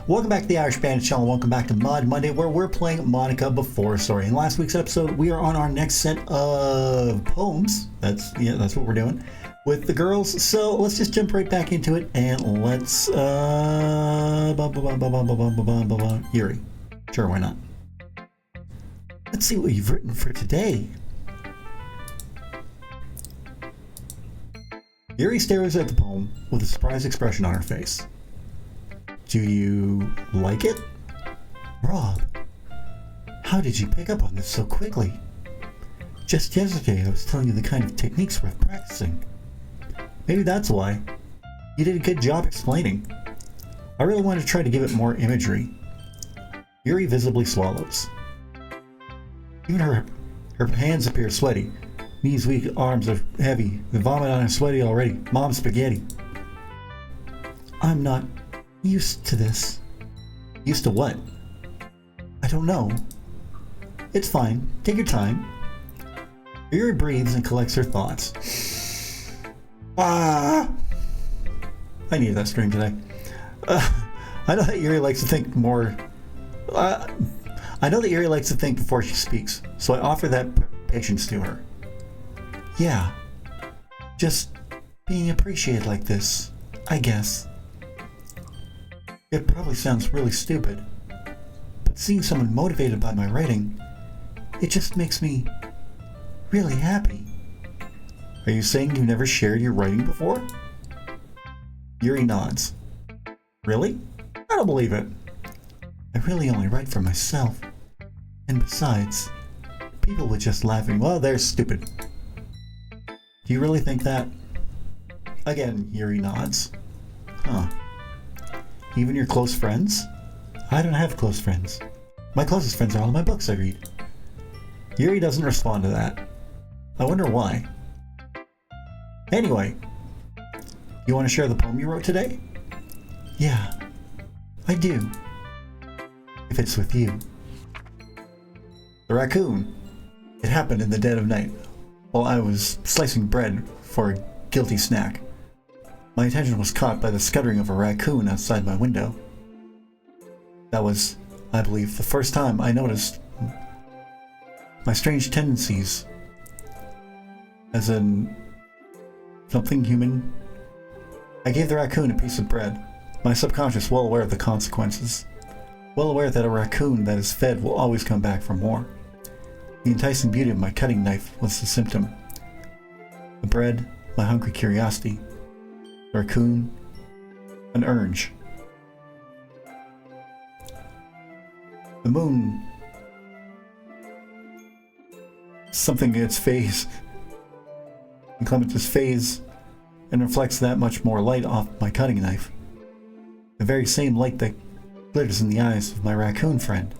Welcome back to the Irish Bandit channel. Welcome back to Mod Monday, where we're playing Monika Before Story. In last week's episode, we are on our next set of poems. That's what we're doing with the girls. So let's just jump right back into it, and let's Yuri. Sure, why not? Let's see what you've written for today. Yuri stares at the poem with a surprised expression on her face. Do you like it? Rob, how did you pick up on this so quickly? Just yesterday I was telling you the kind of techniques worth practicing. Maybe that's why. You did a good job explaining. I really want to try to give it more imagery. Yuri visibly swallows. Even her hands appear sweaty. Knees weak, arms are heavy. The vomit on her sweaty already. Mom's spaghetti. I'm not used to this. Used to what? I don't know. It's fine. Take your time. Yuri breathes and collects her thoughts. I needed that scream today. I know that Yuri likes to think more. I know that Yuri likes to think before she speaks, so I offer that patience to her. Yeah. Just being appreciated like this, I guess. It probably sounds really stupid, but seeing someone motivated by my writing, it just makes me really happy. Are you saying you've never shared your writing before? Yuri nods. Really? I don't believe it. I really only write for myself. And besides, people would just laugh at me. Well, they're stupid. Do you really think that? Again, Yuri nods. Huh. Even your close friends? I don't have close friends. My closest friends are all my books I read. Yuri doesn't respond to that. I wonder why. Anyway, you want to share the poem you wrote today? Yeah, I do. If it's with you. The raccoon. It happened in the dead of night, while I was slicing bread for a guilty snack. My attention was caught by the scuttering of a raccoon outside my window. That was, I believe, the first time I noticed my strange tendencies as in something human. I gave the raccoon a piece of bread, my subconscious well aware of the consequences, well aware that a raccoon that is fed will always come back for more. The enticing beauty of my cutting knife was the symptom. The bread, my hungry curiosity. The raccoon, an urge. The moon, something in its phase, inclements phase, and reflects that much more light off my cutting knife. The very same light that glitters in the eyes of my raccoon friend.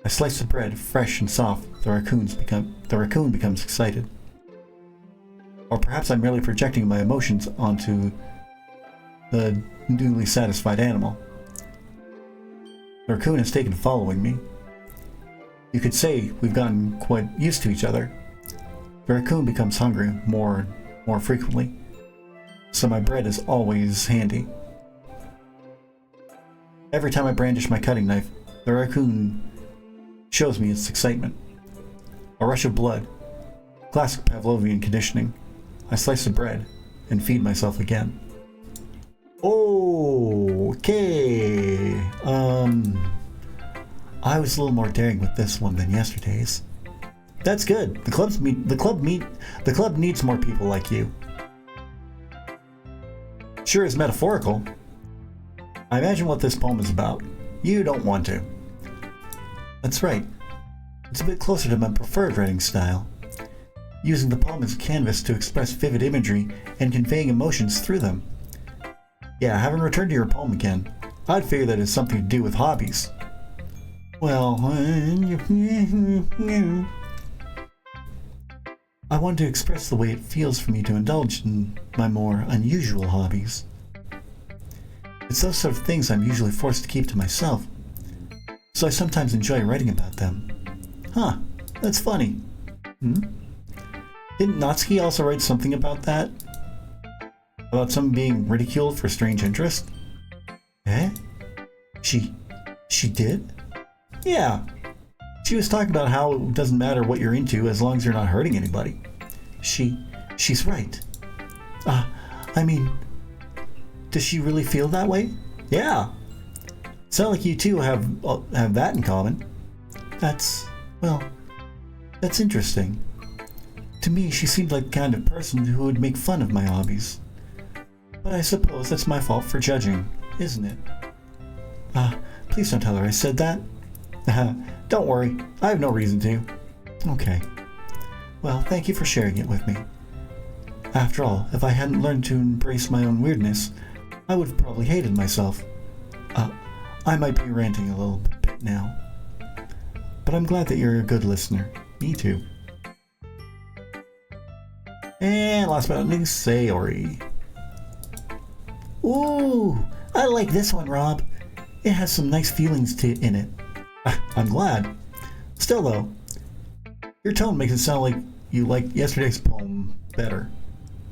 I slice the bread, fresh and soft. The raccoon becomes excited. Or perhaps I'm merely projecting my emotions onto the newly satisfied animal. The raccoon has taken to following me. You could say we've gotten quite used to each other. The raccoon becomes hungry more frequently, so my bread is always handy. Every time I brandish my cutting knife, the raccoon shows me its excitement. A rush of blood. Classic Pavlovian conditioning. I slice the bread and feed myself again. Okay. I was a little more daring with this one than yesterday's. That's good. The club needs more people like you. Sure is metaphorical. I imagine what this poem is about. You don't want to. That's right. It's a bit closer to my preferred writing style. Using the poem as a canvas to express vivid imagery and conveying emotions through them. Yeah, having returned to your poem again, I'd figure that it's something to do with hobbies. Well, I want to express the way it feels for me to indulge in my more unusual hobbies. It's those sort of things I'm usually forced to keep to myself, so I sometimes enjoy writing about them. Huh, that's funny. Didn't Natsuki also write something about that? About someone being ridiculed for strange interest? Eh? She did? Yeah. She was talking about how it doesn't matter what you're into as long as you're not hurting anybody. She's right. I mean, does she really feel that way? Yeah. Sound like you two have that in common. That's interesting. To me, she seemed like the kind of person who would make fun of my hobbies. But I suppose that's my fault for judging, isn't it? Please don't tell her I said that. Don't worry, I have no reason to. Okay. Well, thank you for sharing it with me. After all, if I hadn't learned to embrace my own weirdness, I would have probably hated myself. I might be ranting a little bit now. But I'm glad that you're a good listener. Me too. And last but not least, Sayori. Ooh, I like this one, Rob. It has some nice feelings in it. I'm glad. Still though, your tone makes it sound like you liked yesterday's poem better.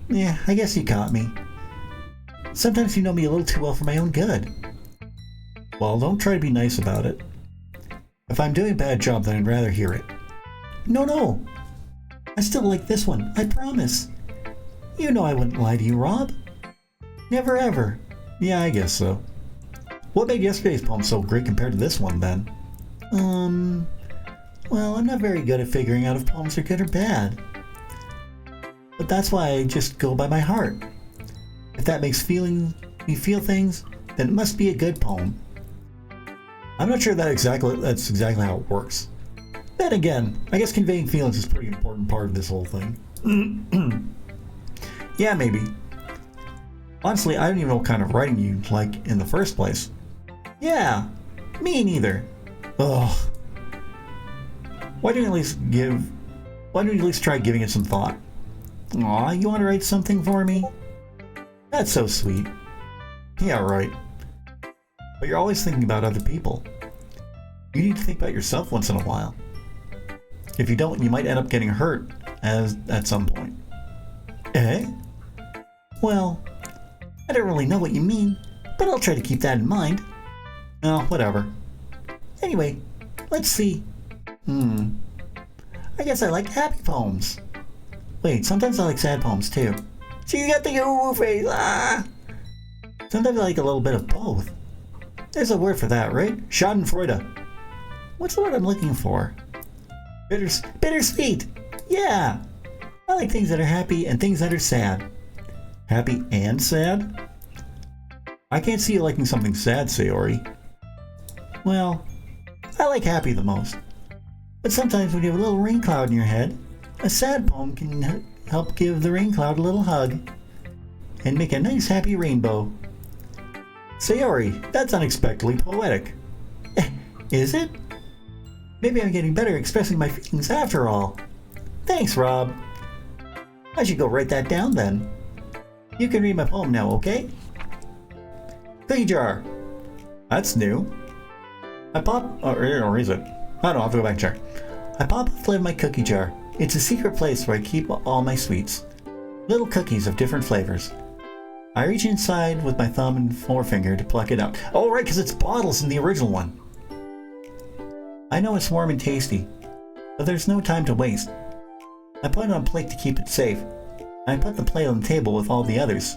Yeah, I guess you caught me. Sometimes you know me a little too well for my own good. Well, don't try to be nice about it. If I'm doing a bad job, then I'd rather hear it. No. I still like this one, I promise. You know I wouldn't lie to you, Rob. Never ever. Yeah, I guess so. What made yesterday's poem so great compared to this one, then? Well, I'm not very good at figuring out if poems are good or bad. But that's why I just go by my heart. If that makes me feel things, then it must be a good poem. I'm not sure that's exactly how it works. Then again, I guess conveying feelings is a pretty important part of this whole thing. Yeah, maybe. Honestly, I don't even know what kind of writing you like in the first place. Yeah, me neither. Ugh. Why don't you at least try giving it some thought? Aw, you want to write something for me? That's so sweet. Yeah, right. But you're always thinking about other people. You need to think about yourself once in a while. If you don't, you might end up getting hurt at some point. Eh? Well, I don't really know what you mean, but I'll try to keep that in mind. Oh, whatever. Anyway, let's see. I guess I like happy poems. Wait, sometimes I like sad poems too. She's got the ooh face. Sometimes I like a little bit of both. There's a word for that, right? Schadenfreude. What's the word I'm looking for? Bittersweet. Yeah. I like things that are happy and things that are sad. Happy and sad? I can't see you liking something sad, Sayori. Well, I like happy the most. But sometimes when you have a little rain cloud in your head, a sad poem can help give the rain cloud a little hug and make a nice happy rainbow. Sayori, that's unexpectedly poetic. Is it? Maybe I'm getting better at expressing my feelings after all. Thanks, Rob. I should go write that down then. You can read my poem now, okay? Cookie jar. That's new. Or is it? I don't know, I'll have to go back and check. I pop off the lid of my cookie jar. It's a secret place where I keep all my sweets. Little cookies of different flavors. I reach inside with my thumb and forefinger to pluck it out. Oh, right, because it's bottles in the original one. I know it's warm and tasty, but there's no time to waste. I put it on a plate to keep it safe. I put the plate on the table with all the others.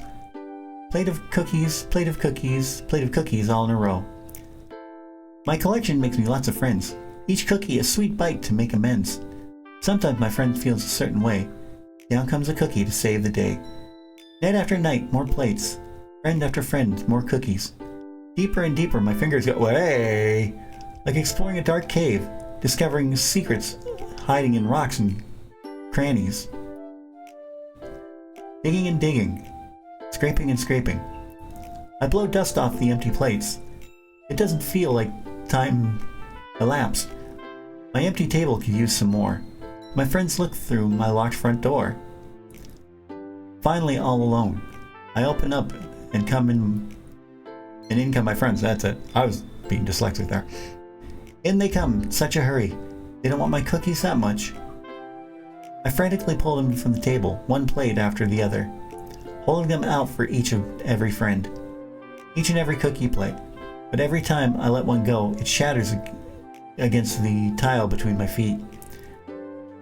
Plate of cookies, plate of cookies, plate of cookies all in a row. My collection makes me lots of friends. Each cookie a sweet bite to make amends. Sometimes my friend feels a certain way. Down comes a cookie to save the day. Night after night, more plates. Friend after friend, more cookies. Deeper and deeper my fingers go, way! Like exploring a dark cave, discovering secrets hiding in rocks and crannies. Digging and digging. Scraping and scraping. I blow dust off the empty plates. It doesn't feel like time elapsed. My empty table could use some more. My friends look through my locked front door. Finally, all alone, I open up and in come my friends. That's it. I was being dyslexic there. In they come, such a hurry. They don't want my cookies that much. I frantically pull them from the table, one plate after the other, holding them out for each and every friend. Each and every cookie plate. but every time I let one go, it shatters against the tile between my feet.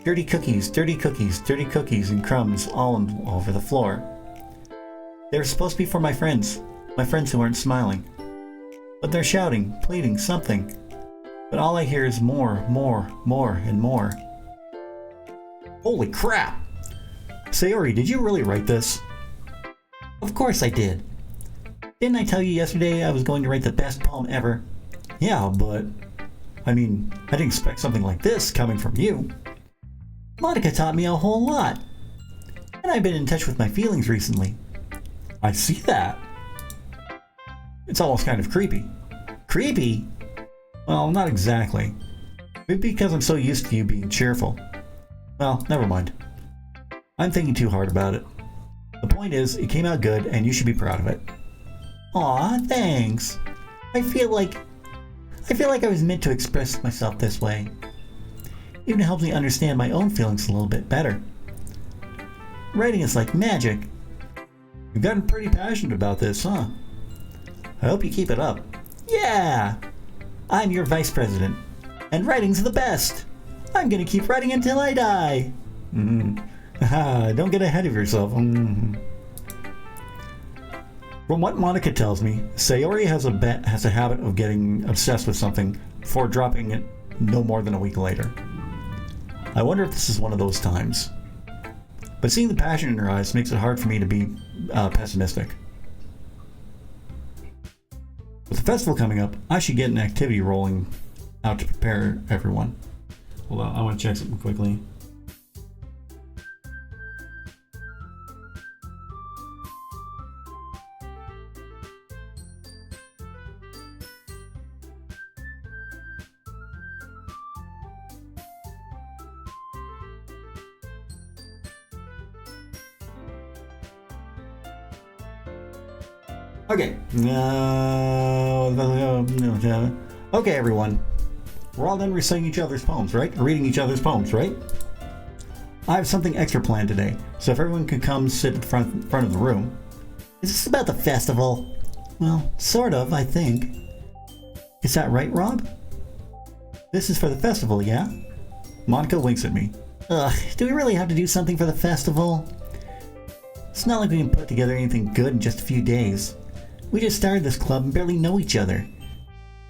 Dirty cookies, dirty cookies, dirty cookies, and crumbs all over the floor. They were supposed to be for my friends who aren't smiling. But they're shouting, pleading, something. But all I hear is more, more, more, and more. Holy crap! Sayori, did you really write this? Of course I did. Didn't I tell you yesterday I was going to write the best poem ever? Yeah, but... I didn't expect something like this coming from you. Monika taught me a whole lot. And I've been in touch with my feelings recently. I see that. It's almost kind of creepy. Creepy? Well, not exactly. Maybe because I'm so used to you being cheerful. Well, never mind. I'm thinking too hard about it. The point is, it came out good and you should be proud of it. Aw, thanks. I feel like I was meant to express myself this way. Even helps me understand my own feelings a little bit better. Writing is like magic. You've gotten pretty passionate about this, huh? I hope you keep it up. Yeah! I'm your vice president, and writing's the best! I'm gonna keep writing until I die! Don't get ahead of yourself. From what Monika tells me, Sayori has a habit of getting obsessed with something before dropping it no more than a week later. I wonder if this is one of those times. But seeing the passion in her eyes makes it hard for me to be pessimistic. With the festival coming up, I should get an activity rolling out to prepare everyone. Hold on, I want to check something quickly. Okay. Okay, everyone. We're all done reciting each other's poems, right? Or reading each other's poems, right? I have something extra planned today, so if everyone could come sit in front of the room. Is this about the festival? Well, sort of, I think. Is that right, Rob? This is for the festival, yeah? Monika winks at me. Ugh, do we really have to do something for the festival? It's not like we can put together anything good in just a few days. We just started this club and barely know each other.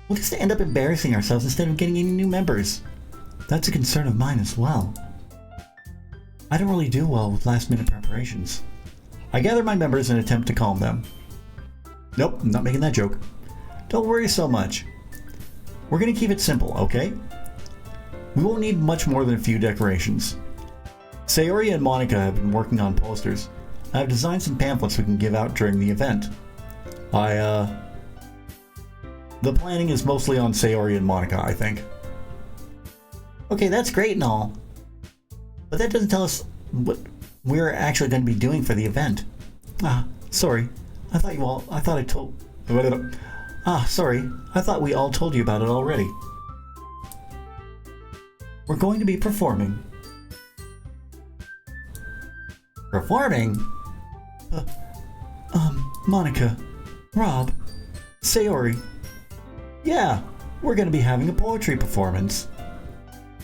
We'll just end up embarrassing ourselves instead of getting any new members. That's a concern of mine as well. I don't really do well with last-minute preparations. I gather my members and attempt to calm them. Nope, I'm not making that joke. Don't worry so much. We're gonna keep it simple, okay? We won't need much more than a few decorations. Sayori and Monika have been working on posters. I've designed some pamphlets we can give out during the event. The planning is mostly on Sayori and Monika, I think. Okay, that's great and all. But that doesn't tell us what we're actually going to be doing for the event. Sorry. Sorry. I thought we all told you about it already. We're going to be performing. Performing? Monika, Rob, Sayori. Yeah, we're going to be having a poetry performance.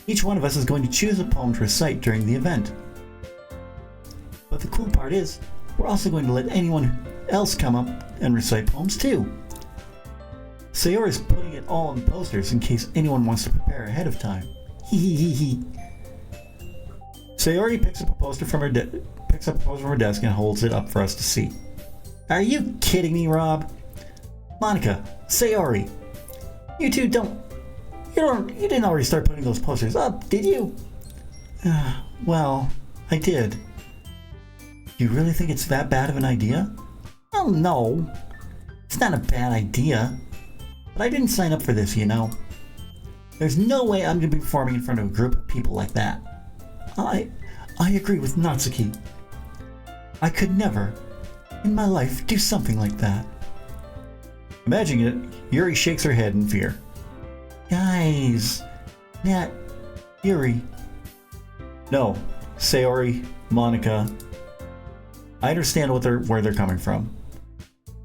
Each one of us is going to choose a poem to recite during the event. But the cool part is, we're also going to let anyone else come up and recite poems too. Sayori's putting it all on posters in case anyone wants to prepare ahead of time. Sayori picks up a poster from her desk and holds it up for us to see. Are you kidding me, Rob? Monika, Sayori, you two you didn't already start putting those posters up, did you? Well, I did. Do you really think it's that bad of an idea? Well, no. It's not a bad idea. But I didn't sign up for this, you know. There's no way I'm going to be performing in front of a group of people like that. I agree with Natsuki. I could never, in my life, do something like that. Imagining it, Yuri shakes her head in fear. Guys, Nat, Yuri. No, Sayori, Monika. I understand where they're coming from.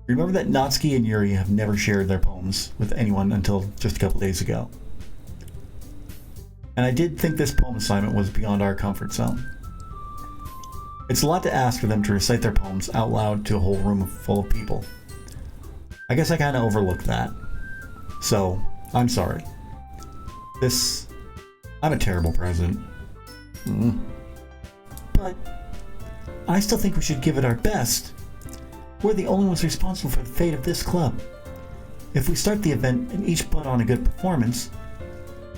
Remember that Natsuki and Yuri have never shared their poems with anyone until just a couple days ago. And I did think this poem assignment was beyond our comfort zone. It's a lot to ask for them to recite their poems out loud to a whole room full of people. I guess I kind of overlooked that. So, I'm sorry. I'm a terrible president. But I still think we should give it our best. We're the only ones responsible for the fate of this club. If we start the event and each put on a good performance,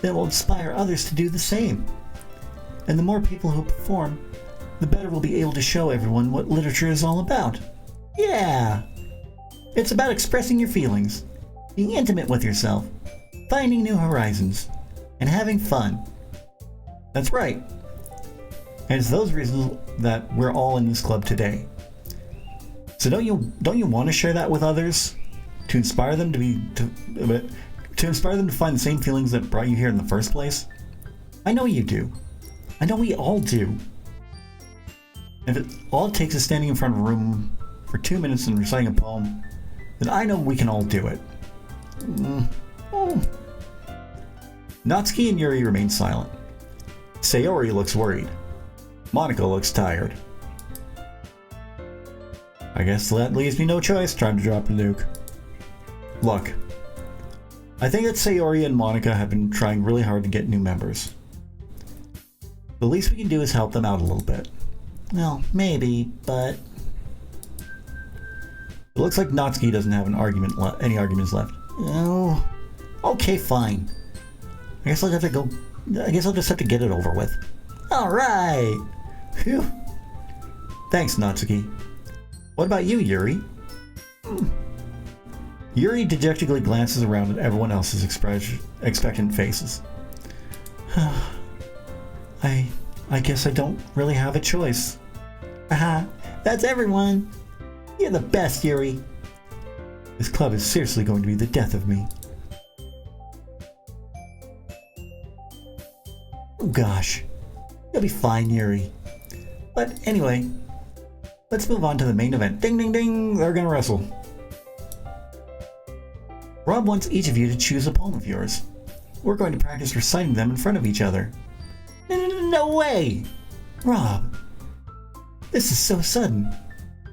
then it will inspire others to do the same. And the more people who perform, the better we'll be able to show everyone what literature is all about. Yeah! It's about expressing your feelings, being intimate with yourself, finding new horizons, and having fun. That's right. And it's those reasons that we're all in this club today. So don't you want to share that with others? To inspire them to inspire them to find the same feelings that brought you here in the first place? I know you do. I know we all do. And if all it takes is standing in front of a room for 2 minutes and reciting a poem, then I know we can all do it. Natsuki and Yuri remain silent. Sayori looks worried. Monika looks tired. I guess that leaves me no choice. Time to drop a nuke. Look, I think that Sayori and Monika have been trying really hard to get new members. The least we can do is help them out a little bit. Well, maybe, but it looks like Natsuki doesn't have any arguments left. Oh, okay, fine. I guess I'll just have to get it over with. All right. Phew. Thanks, Natsuki. What about you, Yuri? Yuri dejectedly glances around at everyone else's expectant faces. I guess I don't really have a choice. Haha, that's everyone. You're the best, Yuri. This club is seriously going to be the death of me. Oh gosh, you'll be fine, Yuri. But anyway, let's move on to the main event. Ding ding ding, they're gonna wrestle. Rob wants each of you to choose a poem of yours. We're going to practice reciting them in front of each other. No way! Rob, this is so sudden.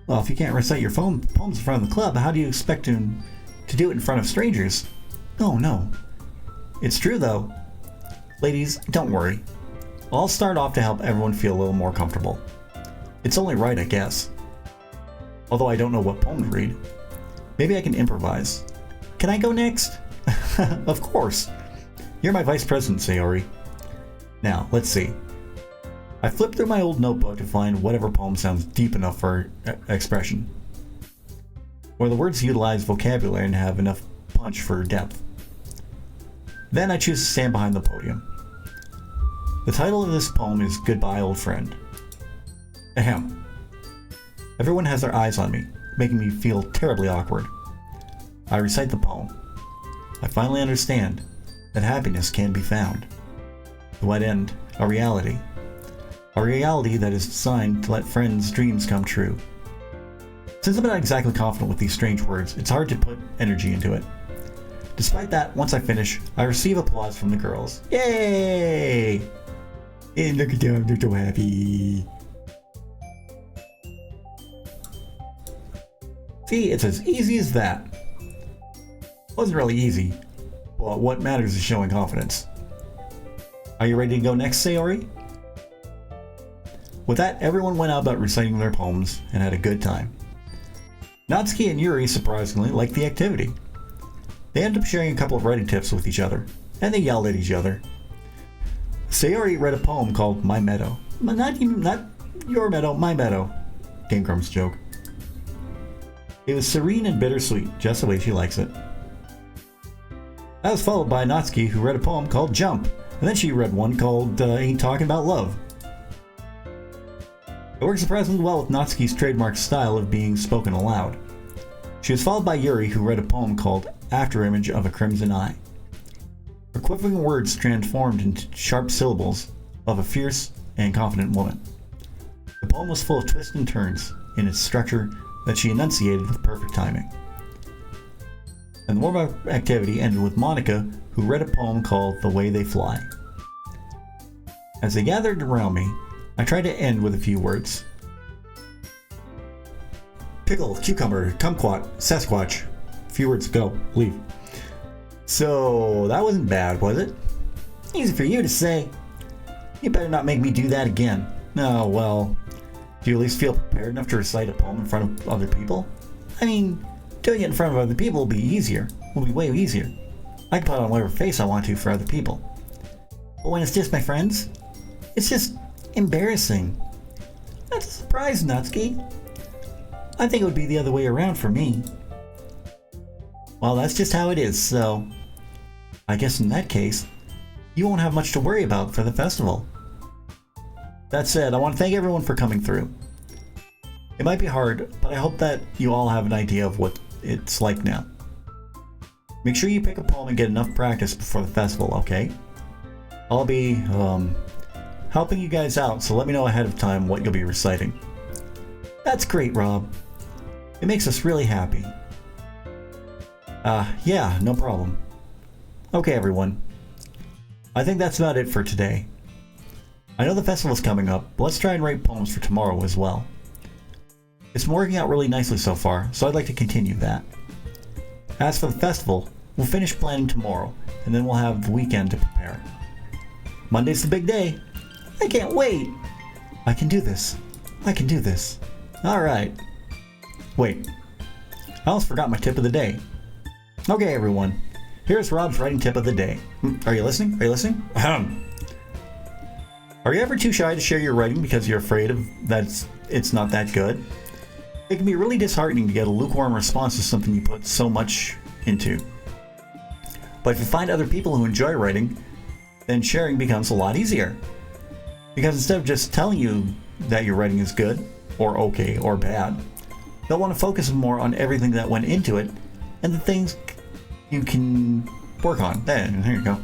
Well, if you can't recite your poems in front of the club, how do you expect to do it in front of strangers? Oh no. It's true though. Ladies, don't worry. I'll start off to help everyone feel a little more comfortable. It's only right, I guess. Although I don't know what poem to read. Maybe I can improvise. Can I go next? Of course. You're my vice president, Sayori. Now, let's see. I flipped through my old notebook to find whatever poem sounds deep enough for expression, where the words utilize vocabulary and have enough punch for depth. Then I choose to stand behind the podium. The title of this poem is Goodbye, Old Friend. Ahem. Everyone has their eyes on me, making me feel terribly awkward. I recite the poem. I finally understand that happiness can be found. To what end? A reality. A reality that is designed to let friends' dreams come true. Since I'm not exactly confident with these strange words, it's hard to put energy into it. Despite that, once I finish, I receive applause from the girls. Yay! And look at them, they're so happy. See, it's as easy as that. Wasn't really easy, but what matters is showing confidence. Are you ready to go next, Sayori? With that, everyone went out about reciting their poems and had a good time. Natsuki and Yuri, surprisingly, liked the activity. They ended up sharing a couple of writing tips with each other, and they yelled at each other. Sayori read a poem called My Meadow. Not your meadow, my meadow. Game Grumps joke. It was serene and bittersweet, just the way she likes it. That was followed by Natsuki, who read a poem called Jump, and then she read one called Ain't Talking About Love. It worked surprisingly well with Natsuki's trademark style of being spoken aloud. She was followed by Yuri, who read a poem called Afterimage of a Crimson Eye. Her quivering words transformed into sharp syllables of a fierce and confident woman. The poem was full of twists and turns in its structure that she enunciated with perfect timing. And the warm-up activity ended with Monika, who read a poem called The Way They Fly. As they gathered around me, I tried to end with a few words. Pickle, cucumber, kumquat, Sasquatch. A few words, go, leave. So, that wasn't bad, was it? Easy for you to say. You better not make me do that again. Oh, well, do you at least feel prepared enough to recite a poem in front of other people? I mean, doing it in front of other people will be easier. Will be way easier. I can put on whatever face I want to for other people. But when it's just my friends, it's just embarrassing. That's a surprise, Nutski. I think it would be the other way around for me. Well, that's just how it is, so I guess in that case, you won't have much to worry about for the festival. That said, I want to thank everyone for coming through. It might be hard, but I hope that you all have an idea of what it's like now. Make sure you pick a poem and get enough practice before the festival, okay? I'll be helping you guys out, so let me know ahead of time what you'll be reciting. That's great, Rob. It makes us really happy. Yeah, no problem. Okay, everyone. I think that's about it for today. I know the festival's coming up, but let's try and write poems for tomorrow as well. It's working out really nicely so far, so I'd like to continue that. As for the festival, we'll finish planning tomorrow, and then we'll have the weekend to prepare. Monday's the big day. I can't wait! I can do this. I can do this. Alright. Wait. I almost forgot my tip of the day. Okay, everyone. Here's Rob's writing tip of the day. Are you listening? Are you listening? Ahem. Are you ever too shy to share your writing because you're afraid of that it's not that good? It can be really disheartening to get a lukewarm response to something you put so much into. But if you find other people who enjoy writing, then sharing becomes a lot easier. Because instead of just telling you that your writing is good, or okay, or bad, they'll want to focus more on everything that went into it and the things you can work on. There you go.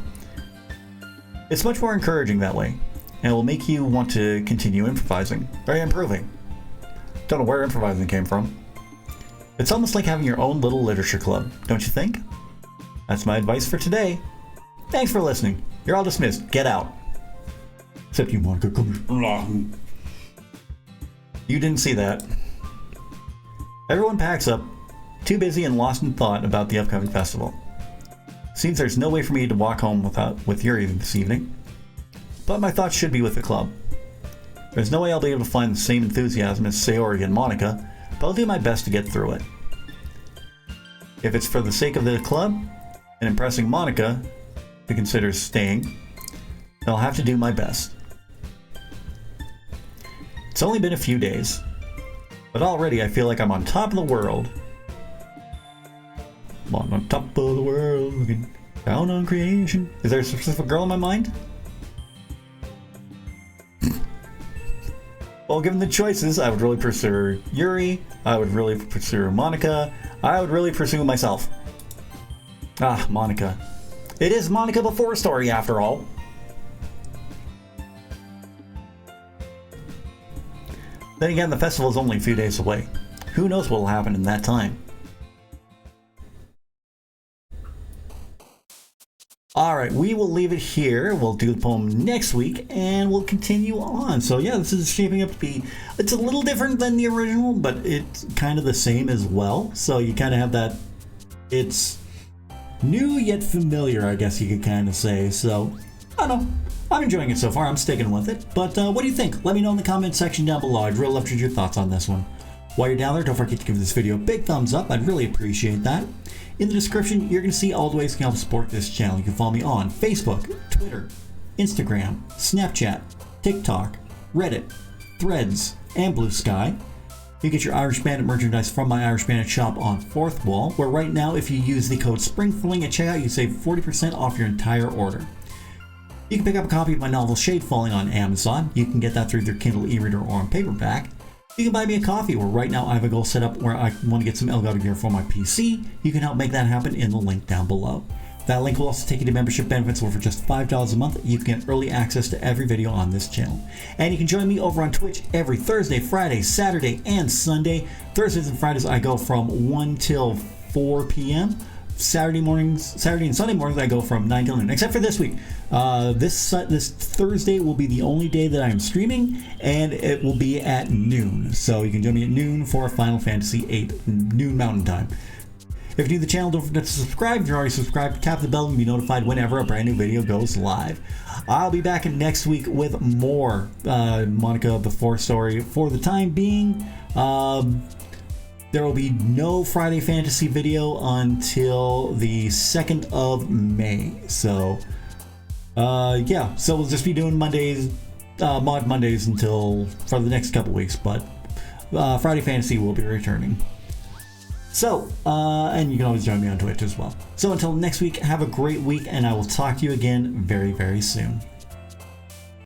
It's much more encouraging that way, and it will make you want to continue improvising, or improving. Don't know where improvising came from. It's almost like having your own little literature club, don't you think? That's my advice for today. Thanks for listening. You're all dismissed. Get out. Except you, Monika. Come. You didn't see that. Everyone packs up, too busy and lost in thought about the upcoming festival. Seems there's no way for me to walk home with Yuri this evening, but my thoughts should be with the club. There's no way I'll be able to find the same enthusiasm as Sayori and Monika, but I'll do my best to get through it. If it's for the sake of the club and impressing Monika, who considers staying, then I'll have to do my best. It's only been a few days, but already I feel like I'm on top of the world. I'm on top of the world, looking down on creation. Is there a specific girl in my mind? Well, given the choices, I would really pursue Yuri, I would really pursue Monika, I would really pursue myself. Ah, Monika. It is Monika before story, after all. Then again, the festival is only a few days away. Who knows what will happen in that time? Alright, we will leave it here. We'll do the poem next week, and we'll continue on. So yeah, this is shaping up to be... It's a little different than the original, but it's kind of the same as well. So you kind of have that... It's new yet familiar, I guess you could kind of say. So, I don't know. I'm enjoying it so far. I'm sticking with it. But what do you think? Let me know in the comment section down below. I'd really love to hear your thoughts on this one. While you're down there, don't forget to give this video a big thumbs up. I'd really appreciate that. In the description, you're going to see all the ways you can help support this channel. You can follow me on Facebook, Twitter, Instagram, Snapchat, TikTok, Reddit, Threads, and Blue Sky. You get your Irish Bandit merchandise from my Irish Bandit shop on Fourth Wall, where right now, if you use the code SPRINGFLING at checkout, you save 40% off your entire order. You can pick up a copy of my novel Shade Falling on Amazon. You can get that through their Kindle e-reader or on paperback. You can buy me a coffee, where right now I have a goal set up where I want to get some Elgato gear for my PC. You can help make that happen in the link down below. That link will also take you to membership benefits where for just $5 a month, you can get early access to every video on this channel. And you can join me over on Twitch every Thursday, Friday, Saturday, and Sunday. Thursdays and Fridays I go from 1 till 4 p.m. Saturday and Sunday mornings I go from 9 till noon, except for this week. This Thursday will be the only day that I am streaming, and it will be at noon. So you can join me at noon for Final Fantasy VIII, noon Mountain Time. If you're new to the channel, don't forget to subscribe. If you're already subscribed, tap the bell and be notified whenever a brand new video goes live. I'll be back next week with more Monika Before story. For the time being, there will be no Friday Fantasy video until the 2nd of May. So, yeah. So we'll just be doing Mondays, Mod Mondays for the next couple weeks. But Friday Fantasy will be returning. So, and you can always join me on Twitch as well. So until next week, have a great week, and I will talk to you again very, very soon.